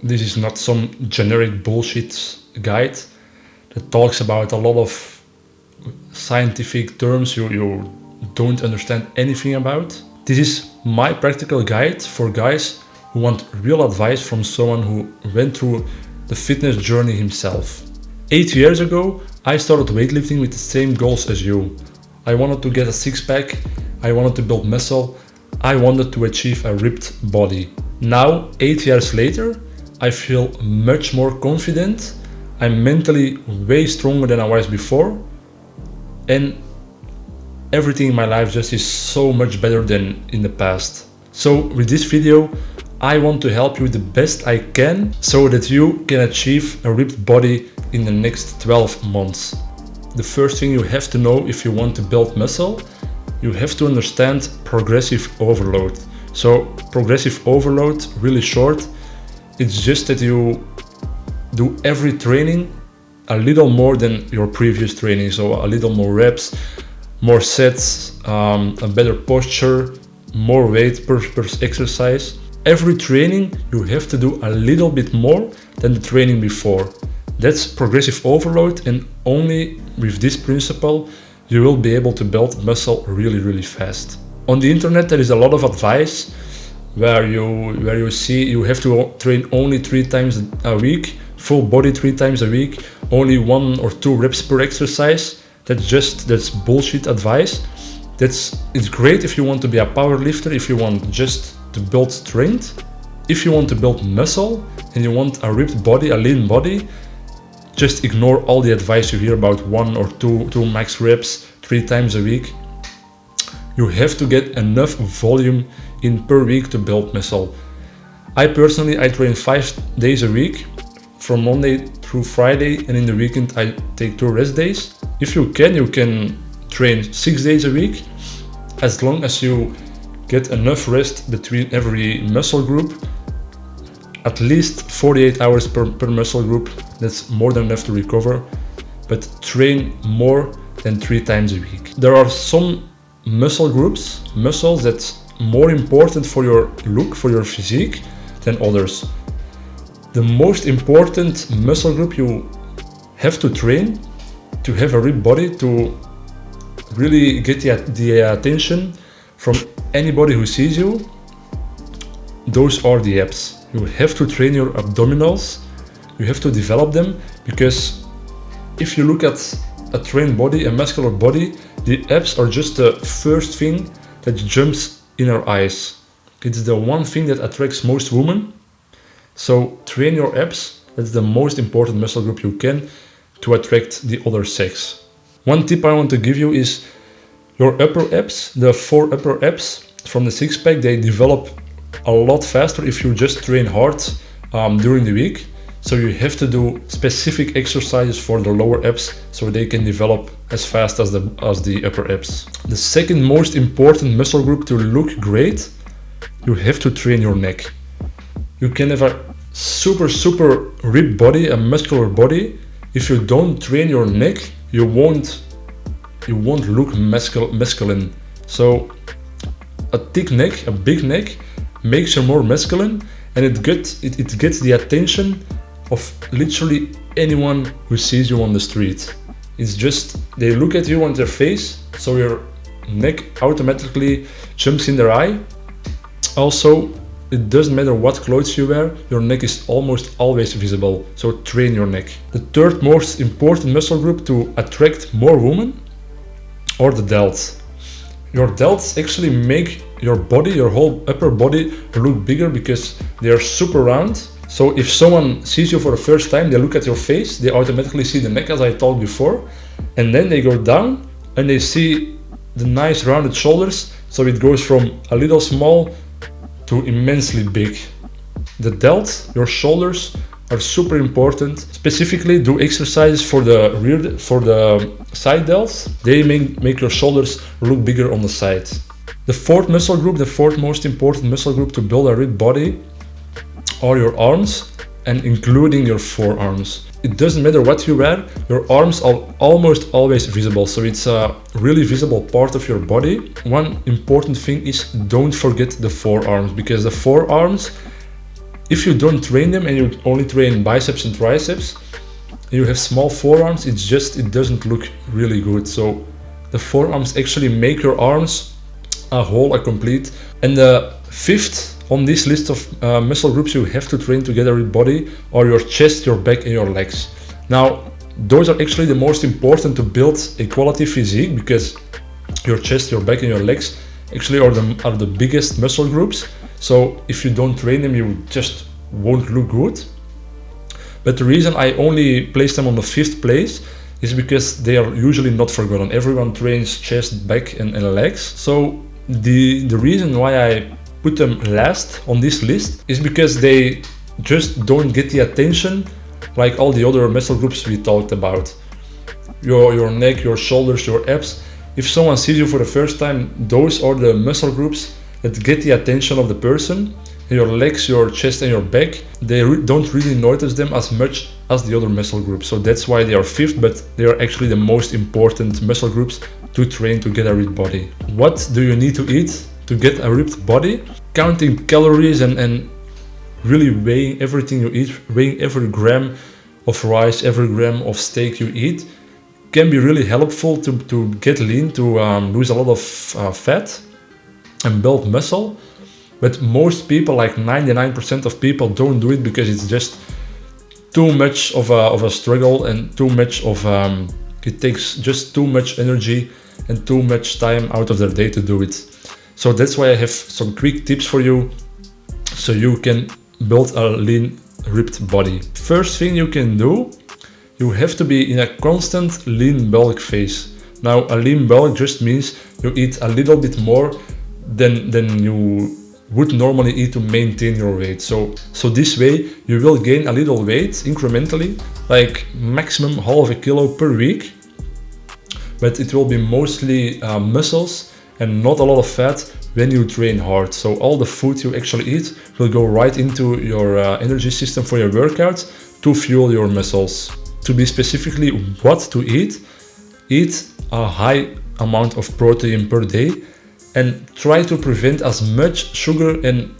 This is not some generic bullshit guide that talks about a lot of scientific terms you don't understand anything about. This is my practical guide for guys who want real advice from someone who went through the fitness journey himself. 8 years ago, I started weightlifting with the same goals as you. I wanted to get a six-pack, I wanted to build muscle, I wanted to achieve a ripped body. Now, 8 years later, I feel much more confident, I'm mentally way stronger than I was before, and everything in my life just is so much better than in the past. So with this video, I want to help you the best I can so that you can achieve a ripped body in the next 12 months. The first thing you have to know if you want to build muscle, you have to understand progressive overload. So progressive overload, really short, it's just that you do every training a little more than your previous training. So a little more reps, more sets, a better posture, more weight per exercise. Every training you have to do a little bit more than the training before. That's progressive overload, and only with this principle you will be able to build muscle really fast. On the internet there is a lot of advice where you see you have to train only 3 times a week, full body 3 times a week, only 1 or 2 reps per exercise. That's bullshit advice. It's great if you want to be a power lifter, if you want just to build strength. If you want to build muscle and you want a ripped body, a lean body, just ignore all the advice you hear about 1 or 2 max reps 3 times a week. You have to get enough volume in per week to build muscle. I train 5 days a week, from Monday through Friday, and in the weekend I take 2 rest days. If you can train 6 days a week, as long as you get enough rest between every muscle group, at least 48 hours per muscle group. That's more than enough to recover, but train more than 3 times a week. There are some muscles that's more important for your look, for your physique, than others. The most important muscle group you have to train to have a ripped body, to really get the attention from anybody who sees you, those are the abs. You have to train your abdominals, you have to develop them, because if you look at a trained body, a muscular body, the abs are just the first thing that jumps in our eyes. It's the one thing that attracts most women. So train your abs, that's the most important muscle group you can to attract the other sex. One tip I want to give you is your upper abs, the 4 upper abs from the six-pack, they develop a lot faster if you just train hard during the week. So you have to do specific exercises for the lower abs so they can develop as fast as the upper abs. The second most important muscle group to look great, you have to train your neck. You can have a super ripped body, a muscular body. If you don't train your neck, you won't look masculine. So a thick neck, a big neck, makes you more masculine, and it gets the attention of literally anyone who sees you on the street. It's just, they look at you on their face, so your neck automatically jumps in their eye. Also, it doesn't matter what clothes you wear, your neck is almost always visible, so train your neck. The third most important muscle group to attract more women are the delts. Your delts actually make your body, your whole upper body, look bigger because they are super round. So if someone sees you for the first time, they look at your face, they automatically see the neck, as I told before, and then they go down and they see the nice rounded shoulders, so it goes from a little small to immensely big. The delt, your shoulders, are super important. Specifically, do exercises for the side delts. They make your shoulders look bigger on the side. The fourth muscle group, the fourth most important muscle group to build a ripped body, are your arms, and including your forearms. It doesn't matter what you wear, your arms are almost always visible, so it's a really visible part of your body. One important thing is don't forget the forearms, because the forearms If you don't train them and you only train biceps and triceps, you have small forearms, it doesn't look really good. So the forearms actually make your arms a whole, a complete. And the fifth on this list of muscle groups you have to train together with body are your chest, your back and your legs. Now those are actually the most important to build a quality physique, because your chest, your back and your legs actually are the biggest muscle groups. So if you don't train them, you just won't look good. But the reason I only place them on the fifth place is because they are usually not forgotten. Everyone trains chest, back and legs. So the reason why I put them last on this list is because they just don't get the attention like all the other muscle groups we talked about. Your neck, your shoulders, your abs. If someone sees you for the first time, those are the muscle groups that get the attention of the person. Your legs, your chest and your back, they don't really notice them as much as the other muscle groups. So that's why they are fifth, but they are actually the most important muscle groups to train to get a ripped body. What do you need to eat to get a ripped body? Counting calories and really weighing everything you eat, weighing every gram of rice, every gram of steak you eat, can be really helpful to get lean, to lose a lot of fat and build muscle. But most people, like 99% of people, don't do it because it's just too much of a struggle and too much of it takes just too much energy and too much time out of their day to do it. So that's why I have some quick tips for you so you can build a lean, ripped body. First thing you can do, you have to be in a constant lean bulk phase. Now a lean bulk just means you eat a little bit more than you would normally eat to maintain your weight. So this way you will gain a little weight incrementally, like maximum half a kilo per week, but it will be mostly muscles and not a lot of fat when you train hard. So all the food you actually eat will go right into your energy system for your workout to fuel your muscles. To be specifically what to eat a high amount of protein per day and try to prevent as much sugar and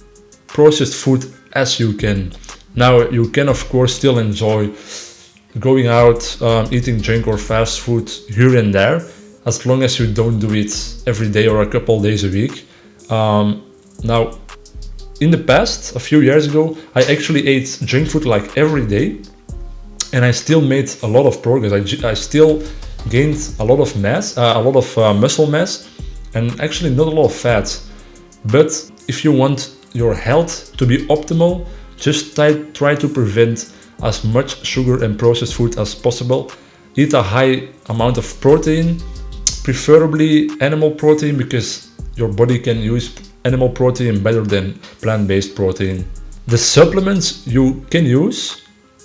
processed food as you can. Now you can of course still enjoy going out, eating junk or fast food here and there, as long as you don't do it every day or a couple days a week. Now in the past, a few years ago, I actually ate junk food like every day and I still made a lot of progress. I still gained a lot of mass, muscle mass, and actually not a lot of fat. But if you want your health to be optimal, just try to prevent as much sugar and processed food as possible. Eat a high amount of protein, preferably animal protein, because your body can use animal protein better than plant-based protein. The supplements you can use,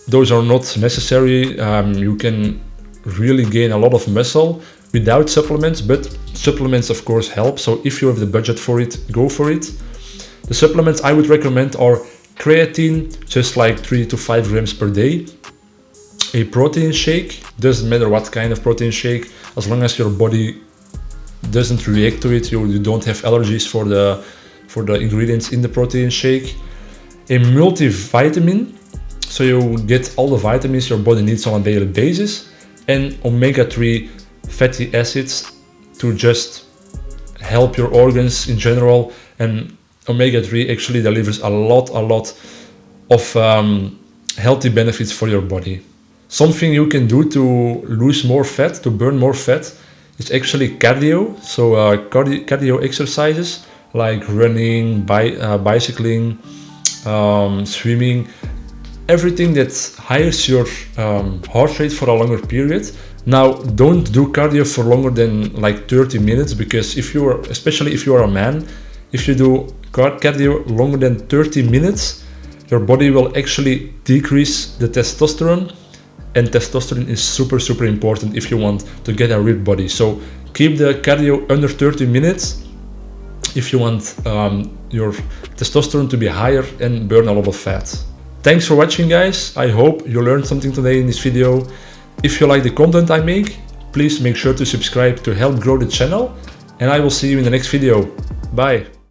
those are not necessary. You can really gain a lot of muscle without supplements, but supplements of course help. So if you have the budget for it, go for it. The supplements I would recommend are creatine, just like 3 to 5 grams per day. A protein shake, doesn't matter what kind of protein shake, as long as your body doesn't react to it, you don't have allergies for the ingredients in the protein shake. A multivitamin, so you get all the vitamins your body needs on a daily basis, and omega-3 fatty acids to just help your organs in general. And omega-3 actually delivers a lot of healthy benefits for your body. Something you can do to lose more fat, to burn more fat, is actually cardio. So cardio exercises like running, bicycling, swimming, everything that hires your heart rate for a longer period. Now don't do cardio for longer than like 30 minutes, because especially if you are a man, if you do cardio longer than 30 minutes, your body will actually decrease the testosterone, and testosterone is super important if you want to get a ripped body. So keep the cardio under 30 minutes if you want your testosterone to be higher and burn a lot of fat. Thanks for watching, guys. I hope you learned something today in this video. If you like the content I make, please make sure to subscribe to help grow the channel, and I will see you in the next video. Bye.